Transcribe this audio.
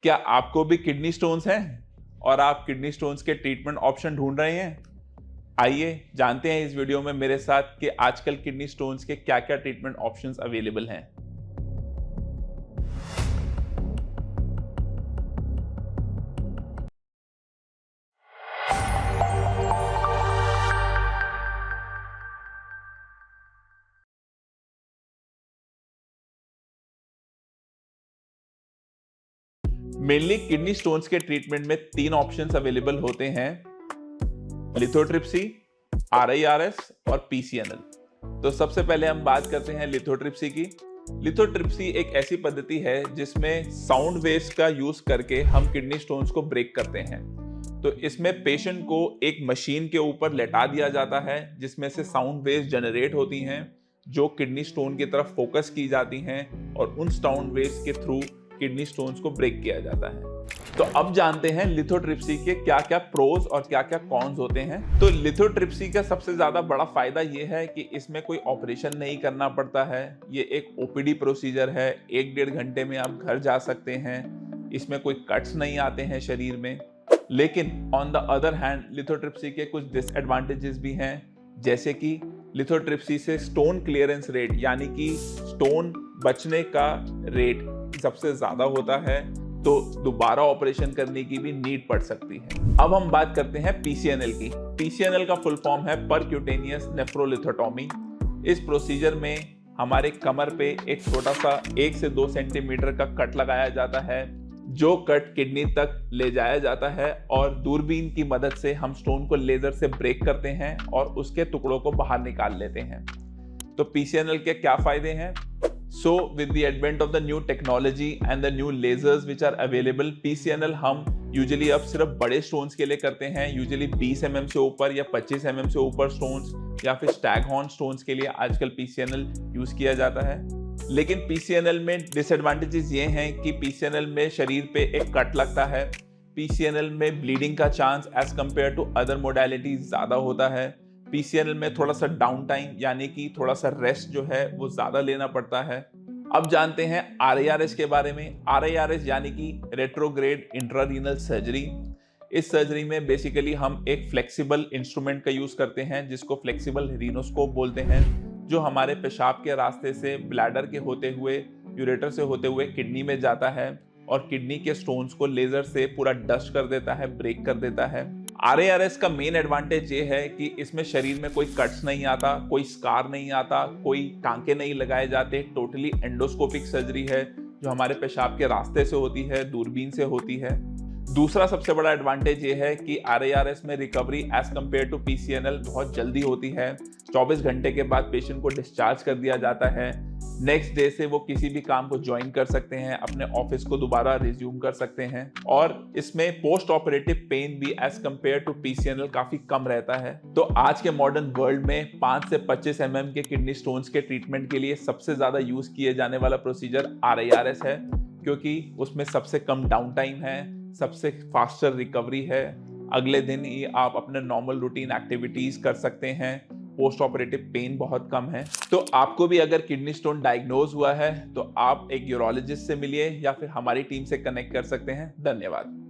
क्या आपको भी किडनी स्टोन्स हैं और आप किडनी स्टोन्स के ट्रीटमेंट ऑप्शन ढूंढ रहे हैं? आइए जानते हैं इस वीडियो में मेरे साथ कि आजकल किडनी स्टोन्स के क्या-क्या ट्रीटमेंट ऑप्शंस अवेलेबल हैं। मेनली किडनी स्टोन्स के ट्रीटमेंट में 3 ऑप्शंस अवेलेबल होते हैं, लिथोट्रिप्सी, आरआईआरएस और पीसीएनएल। तो सबसे पहले हम बात करते हैं लिथोट्रिप्सी की। लिथोट्रिप्सी एक ऐसी पद्धति है जिसमें साउंड वेव्स का यूज करके हम किडनी स्टोन्स को ब्रेक करते हैं। तो इसमें पेशेंट को एक मशीन के ऊपर लेटा दिया जाता है जिसमें से साउंड वेव्स जनरेट होती हैं जो किडनी स्टोन की तरफ फोकस की जाती हैं और उन साउंड वेव्स के थ्रू किडनी स्टोन्स को ब्रेक किया जाता है। तो अब जानते हैं लिथोट्रिप्सी के क्या क्या प्रोज और क्या क्या कॉन्स होते हैं। तो लिथोट्रिप्सी का सबसे ज्यादा बड़ा फायदा यह है कि इसमें कोई ऑपरेशन नहीं करना पड़ता है। ये एक ओपीडी प्रोसीजर है, 1-1.5 घंटे में आप घर जा सकते हैं। इसमें कोई कट्स नहीं आते हैं शरीर में। लेकिन on the other hand lithotripsy के कुछ डिसएडवांटेजेस भी हैं, जैसे कि लिथोट्रिप्सी से स्टोन क्लियरेंस रेट यानी कि स्टोन बचने का रेट सबसे ज्यादा होता है, तो दोबारा ऑपरेशन करने की भी नीड पड़ सकती है। अब हम बात करते हैं पीसीएनएल की। पीसीएनएल का फुल फॉर्म है परक्यूटेनियस नेफ्रोलिथोटोमी। इस प्रोसीजर में हमारे कमर पे एक छोटा सा 1 से 2 सेंटीमीटर का कट लगाया जाता है, जो कट किडनी तक ले जाया जाता है और दूरबीन की मदद से हम स्टोन को लेजर से ब्रेक करते हैं और उसके टुकड़ों को बाहर निकाल लेते हैं। तो पीसीएनएल के क्या फायदे हैं? So with the advent of the new technology and the new lasers which are available, PCNL हम यूजुअली अब सिर्फ बड़े स्टोन्स के लिए करते हैं। यूजुअली 20 mm से ऊपर या 25 mm से ऊपर स्टोन्स या फिर स्टैग हॉर्न स्टोन्स के लिए आजकल PCNL यूज किया जाता है। लेकिन PCNL में डिसएडवांटेजेस ये हैं कि PCNL में शरीर पे एक कट लगता है। PCNL में ब्लीडिंग का chance as compared to other modalities ज्यादा होता है। पीसीएनएल में थोड़ा सा डाउन टाइम यानी कि थोड़ा सा रेस्ट जो है वो ज्यादा लेना पड़ता है। अब जानते हैं आरआईआरएस के बारे में। आरआईआरएस यानी कि रेट्रोग्रेड इंट्रारीनल सर्जरी। इस सर्जरी में बेसिकली हम एक फ्लेक्सिबल इंस्ट्रूमेंट का यूज करते हैं जिसको फ्लेक्सिबल रीनोस्कोप बोलते हैं, जो हमारे पेशाब के रास्ते से ब्लैडर के होते हुए यूरेटर से होते हुए किडनी में जाता है और किडनी के स्टोन्स को लेजर से पूरा डस्ट कर देता है, ब्रेक कर देता है। आरआईआरएस का मेन एडवांटेज ये है कि इसमें शरीर में कोई कट्स नहीं आता, कोई स्कार नहीं आता, कोई टांके नहीं लगाए जाते। टोटली एंडोस्कोपिक सर्जरी है जो हमारे पेशाब के रास्ते से होती है, दूरबीन से होती है। दूसरा सबसे बड़ा एडवांटेज ये है कि आरआईआरएस में recovery as compared to PCNL बहुत जल्दी होती है। 24 घंटे के बाद पेशेंट को डिस्चार्ज कर दिया जाता है। नेक्स्ट डे से वो किसी भी काम को ज्वाइन कर सकते हैं, अपने ऑफिस को दोबारा रिज्यूम कर सकते हैं और इसमें पोस्ट ऑपरेटिव पेन भी एज कम्पेयर टू पीसीएनएल काफी कम रहता है। तो आज के मॉडर्न वर्ल्ड में 5 से 25 mm के किडनी स्टोन्स के ट्रीटमेंट के लिए सबसे ज्यादा यूज किए जाने वाला प्रोसीजर आरआईआरएस है, क्योंकि उसमें सबसे कम डाउन टाइम है, सबसे फास्टर रिकवरी है। अगले दिन ही आप अपने नॉर्मल रूटीन एक्टिविटीज कर सकते हैं। पोस्ट ऑपरेटिव पेन बहुत कम है। तो आपको भी अगर किडनी स्टोन डायग्नोज हुआ है तो आप एक यूरोलॉजिस्ट से मिलिए या फिर हमारी टीम से कनेक्ट कर सकते हैं। धन्यवाद।